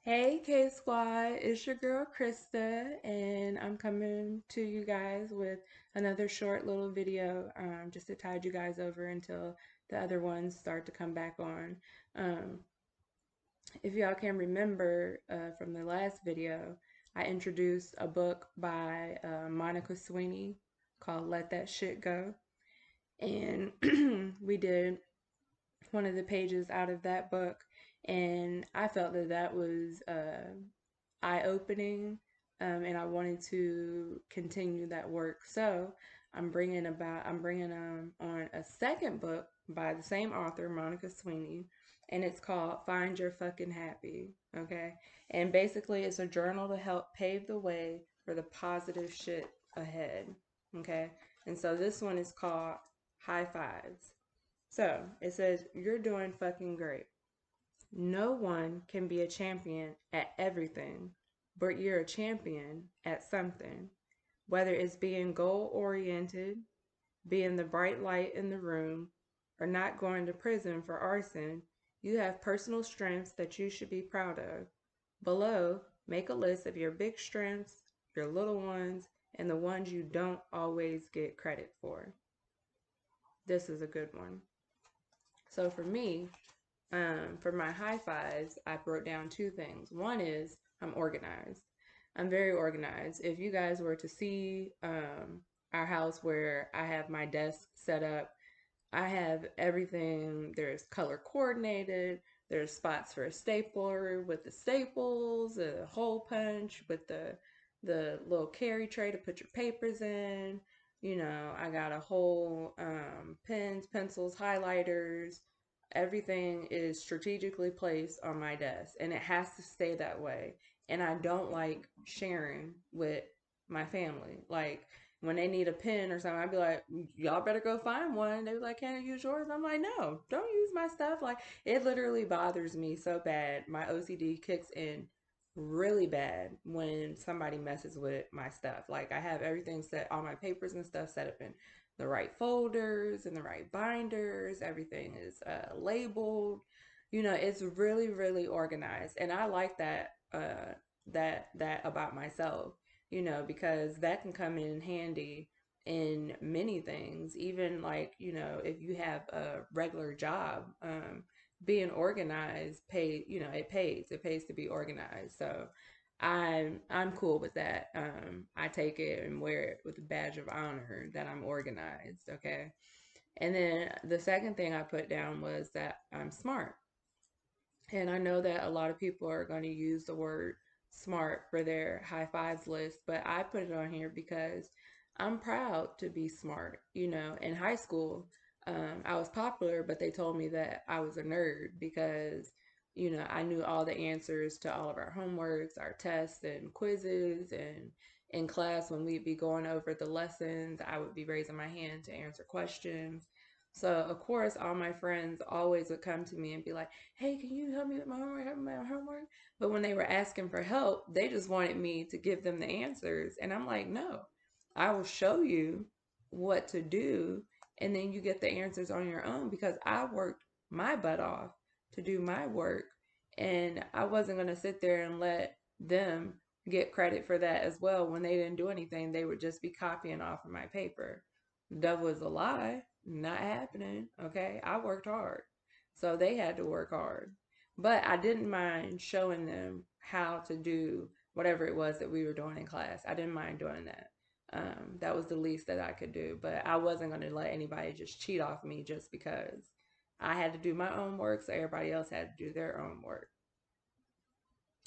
Hey K Squad, it's your girl Krista, and I'm coming to you guys with another short little video just to tide you guys over until the other ones start to come back on. Um, if y'all can remember from the last video, I introduced a book by Monica Sweeney called Let That Shit Go, and we did one of the pages out of that book, and I felt that that was eye-opening, and I wanted to continue that work. So I'm bringing on a second book by the same author, Monica Sweeney, and it's called Find Your Fucking Happy. Okay, and basically it's a journal to help pave the way for the positive shit ahead. Okay, and so this one is called High Fives. So it says, you're doing fucking great. No one can be a champion at everything, but you're a champion at something. Whether it's being goal oriented, being the bright light in the room, or not going to prison for arson, you have personal strengths that you should be proud of. Below, make a list of your big strengths, your little ones, and the ones you don't always get credit for. This is a good one. So for me, for my high fives, I wrote down two things. One is I'm organized. I'm very organized. If you guys were to see our house where I have my desk set up, I have everything. There's color coordinated. There's spots for a stapler with the staples, a hole punch with the little carry tray to put your papers in. I got a whole pens, pencils, highlighters. Everything is strategically placed on my desk, and it has to stay that way. And I don't like sharing with my family. Like, when they need a pen or something, I'd be like, y'all better go find one. They be like, can I use yours? I'm like, no, don't use my stuff. Like, it literally bothers me so bad. My OCD kicks in really bad when somebody messes with my stuff. Like, I have everything set, all my papers and stuff set up in the right folders and the right binders. Everything is labeled. It's really, really organized. And I like that about myself, because that can come in handy in many things. Even like, if you have a regular job, being organized it pays. It pays to be organized. So I'm cool with that. I take it and wear it with a badge of honor that I'm organized, okay? And then the second thing I put down was that I'm smart. And I know that a lot of people are going to use the word smart for their high fives list, but I put it on here because I'm proud to be smart. In high school, I was popular, but they told me that I was a nerd because, I knew all the answers to all of our homeworks, our tests, and quizzes. And in class, when we'd be going over the lessons, I would be raising my hand to answer questions. So, of course, all my friends always would come to me and be like, hey, can you help me with my homework? Help me with my homework? But when they were asking for help, they just wanted me to give them the answers. And I'm like, no, I will show you what to do. And then you get the answers on your own because I worked my butt off to do my work. And I wasn't going to sit there and let them get credit for that as well. When they didn't do anything, they would just be copying off of my paper. The devil is a lie. Not happening. Okay. I worked hard. So they had to work hard. But I didn't mind showing them how to do whatever it was that we were doing in class. I didn't mind doing that. That was the least that I could do. But I wasn't going to let anybody just cheat off me just because I had to do my own work, so everybody else had to do their own work.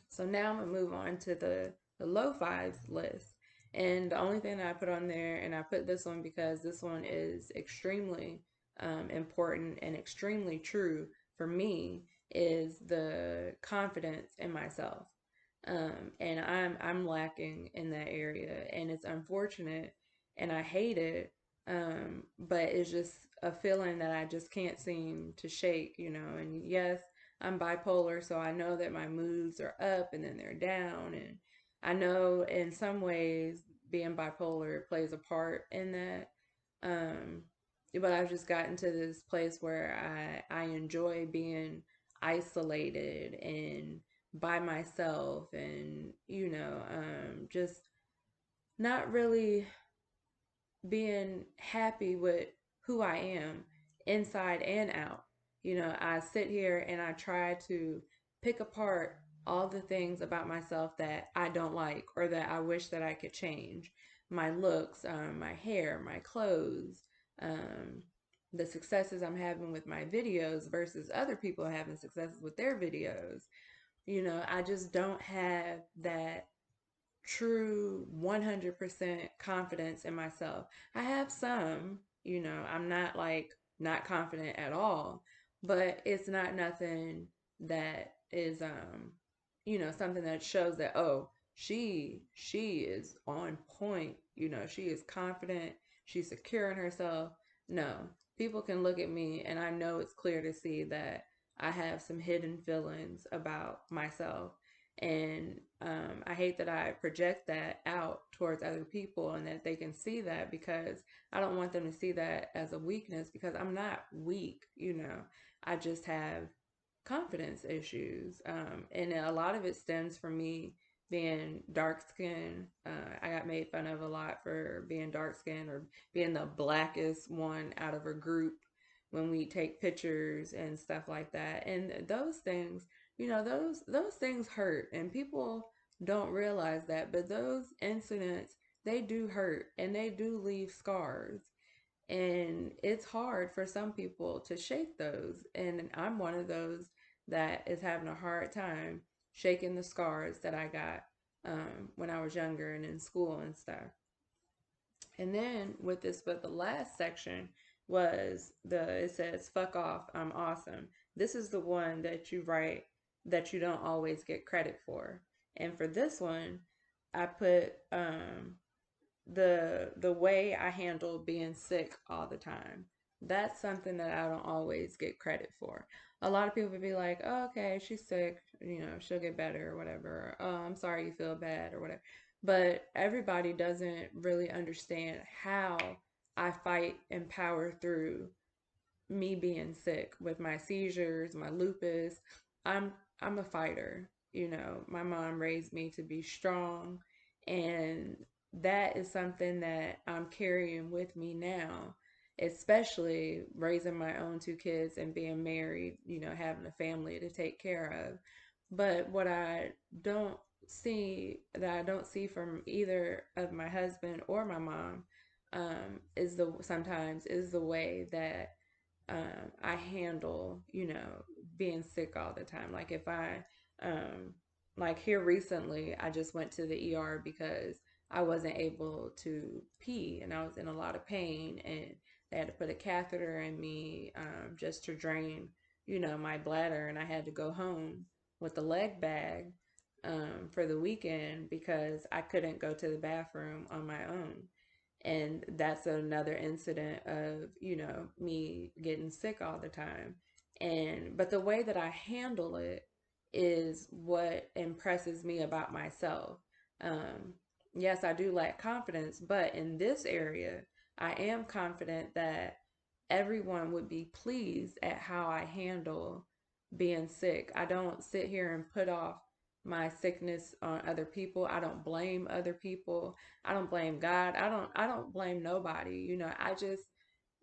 So now I'm going to move on to the low fives list. And the only thing that I put on there, and I put this one because this one is extremely important and extremely true for me, is the confidence in myself. And I'm lacking in that area, and it's unfortunate, and I hate it. But it's just a feeling that I just can't seem to shake. And yes, I'm bipolar, so I know that my moods are up and then they're down, and I know in some ways being bipolar plays a part in that. Um, but I've just gotten to this place where I enjoy being isolated and by myself and, just not really being happy with who I am inside and out. I sit here and I try to pick apart all the things about myself that I don't like or that I wish that I could change. My looks, my hair, my clothes, um, the successes I'm having with my videos versus other people having successes with their videos. I just don't have that true 100% confidence in myself. I have some, I'm not like not confident at all, but it's not nothing that is something that shows that, oh, she is on point, she is confident, she's secure in herself. No. People can look at me and I know it's clear to see that I have some hidden feelings about myself, and I hate that I project that out towards other people and that they can see that, because I don't want them to see that as a weakness, because I'm not weak. I just have confidence issues. And a lot of it stems from me being dark skinned. I got made fun of a lot for being dark skinned or being the blackest one out of a group when we take pictures and stuff like that. And those things, those things hurt, and people don't realize that, but those incidents, they do hurt and they do leave scars. And it's hard for some people to shake those. And I'm one of those that is having a hard time shaking the scars that I got when I was younger and in school and stuff. And then with this, but the last section was it says, fuck off, I'm awesome. This is the one that you write that you don't always get credit for. And for this one, I put the way I handle being sick all the time. That's something that I don't always get credit for. A lot of people would be like, oh, okay, she's sick, she'll get better or whatever. Oh, I'm sorry you feel bad or whatever. But everybody doesn't really understand how I fight and power through me being sick with my seizures, my lupus. I'm I'm a fighter. My mom raised me to be strong, and that is something that I'm carrying with me now, especially raising my own two kids and being married, having a family to take care of. But what I don't see from either of my husband or my mom, is the way that I handle, being sick all the time. Like if um, like here recently, I just went to the ER because I wasn't able to pee and I was in a lot of pain, and they had to put a catheter in me just to drain, my bladder, and I had to go home with a leg bag for the weekend because I couldn't go to the bathroom on my own. And that's another incident of, me getting sick all the time. But the way that I handle it is what impresses me about myself. um, yes, I do lack confidence, but in this area I am confident that everyone would be pleased at how I handle being sick. I don't sit here and put off my sickness on other people. I don't blame other people. I don't blame God. I don't blame nobody. I just,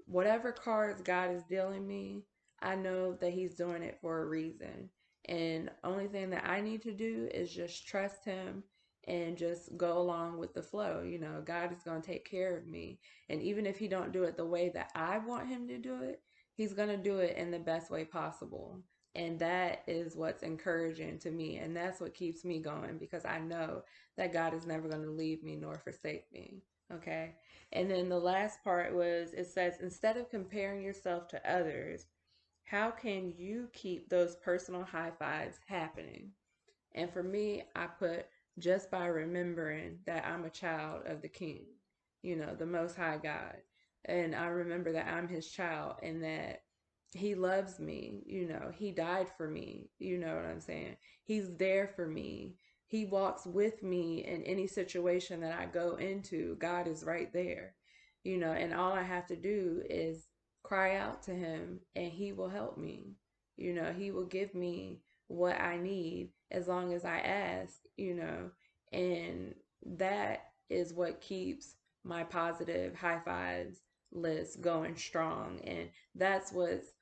whatever cards God is dealing me, I know that he's doing it for a reason. And only thing that I need to do is just trust him and just go along with the flow. God is going to take care of me. And even if he don't do it the way that I want him to do it, he's going to do it in the best way possible. And that is what's encouraging to me. And that's what keeps me going, because I know that God is never going to leave me nor forsake me. Okay. And then the last part was, it says, instead of comparing yourself to others, how can you keep those personal high fives happening? And for me, I put, just by remembering that I'm a child of the King, the Most High God. And I remember that I'm his child and that he loves me. He died for me. You know what I'm saying? He's there for me. He walks with me in any situation that I go into. God is right there. And all I have to do is cry out to him and he will help me. He will give me what I need as long as I ask, and that is what keeps my positive high fives list going strong. And that's what's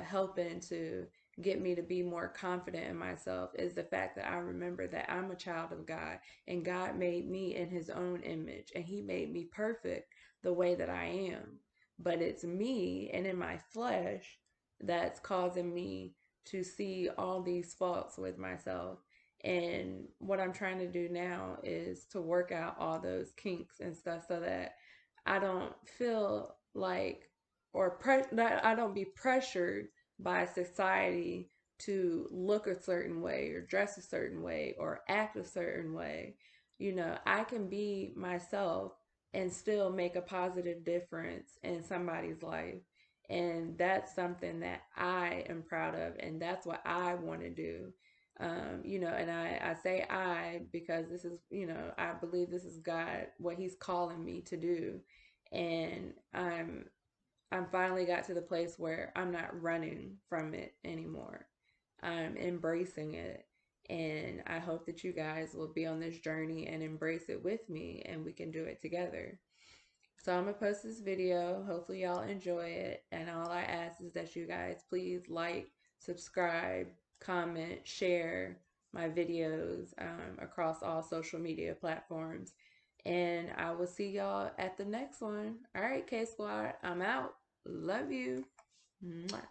helping to get me to be more confident in myself, is the fact that I remember that I'm a child of God, and God made me in his own image, and he made me perfect the way that I am. But it's me and in my flesh that's causing me to see all these faults with myself. And what I'm trying to do now is to work out all those kinks and stuff so that I don't feel like, that I don't be pressured by society to look a certain way or dress a certain way or act a certain way. I can be myself and still make a positive difference in somebody's life. And that's something that I am proud of, and that's what I want to do. And I say I because this is, I believe this is God, what he's calling me to do. And I'm finally got to the place where I'm not running from it anymore. I'm embracing it. And I hope that you guys will be on this journey and embrace it with me, and we can do it together. So I'm gonna post this video. Hopefully y'all enjoy it. And all I ask is that you guys please like, subscribe, comment, share my videos across all social media platforms. And I will see y'all at the next one. All right, K Squad, I'm out. Love you. Mwah.